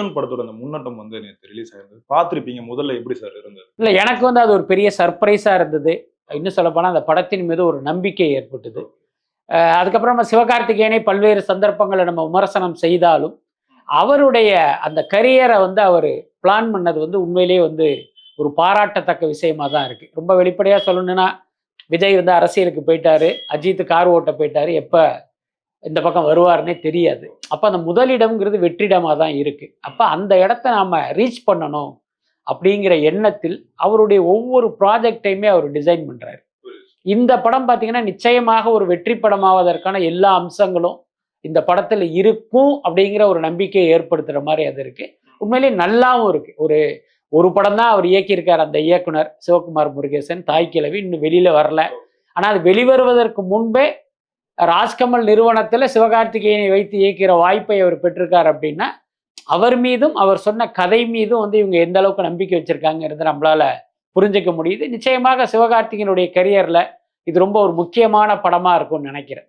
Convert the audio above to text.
Leon படத்தோட அந்த முன்னட்டம் வந்து நேத்து ரிலீஸ் ஆயிருந்தது. பார்த்திருப்பீங்க. முதல்ல எப்படி சார் இருந்தது? இல்ல எனக்கு வந்து அது ஒரு பெரிய சர்ப்ரைஸா இருந்தது. இன்னும் சொல்லப்போனா அந்த படத்தின் மீது ஒரு நம்பிக்கை ஏற்பட்டது. அதுக்கப்புறம் நம்ம சிவகார்த்திகேயனை பல்வேறு சந்தர்ப்பங்கள்ல நம்ம விமர்சனம் செய்தாலும், அவருடைய அந்த கரியரை வந்து அவரு பிளான் பண்ணது வந்து உண்மையிலேயே வந்து ஒரு பாராட்டத்தக்க விஷயமா தான் இருக்கு. ரொம்ப வெளிப்படையா சொல்லணும்னா, விஜய் வந்து அரசியலுக்கு போயிட்டாரு. அஜித் கார் ஓட்ட போயிட்டாரு. எப்ப இந்த பக்கம் வருவாருன்னே தெரியாது. அப்ப அந்த முதலிடம்ங்கிறது வெற்றிடமா தான் இருக்கு. அப்ப அந்த இடத்த நாம ரீச் பண்ணணும் அப்படிங்கிற எண்ணத்தில் அவருடைய ஒவ்வொரு ப்ராஜெக்டையுமே அவர் டிசைன் பண்றாரு. இந்த படம் பார்த்தீங்கன்னா, நிச்சயமாக ஒரு வெற்றி படமாவதற்கான எல்லா அம்சங்களும் இந்த படத்துல இருக்கும் அப்படிங்கிற ஒரு நம்பிக்கையை ஏற்படுத்துற மாரி அது இருக்கு. உண்மையிலேயே நல்லாவும் இருக்கு. ஒரு ஒரு படம் தான் அவர் இயக்கியிருக்கார் அந்த இயக்குனர் சிவகுமார் முருகேசன், தாய் கிழவி இன்னும் வெளியில வரல. ஆனா அது வெளிவருவதற்கு முன்பே ராஜ்கமல் நிறுவனத்துல சிவகார்த்திகேயனை வைத்து இயக்கிற வாய்ப்பை அவர் பெற்றிருக்கார் அப்படின்னா, அவர் மீதும் அவர் சொன்ன கதை மீதும் வந்து இவங்க எந்த அளவுக்கு நம்பிக்கை வச்சிருக்காங்கிறத நம்மளால புரிஞ்சுக்க முடியுது. நிச்சயமாக சிவகார்த்திகேயனுடைய கரியர்ல இது ரொம்ப ஒரு முக்கியமான படமா இருக்கும்னு நினைக்கிறேன்.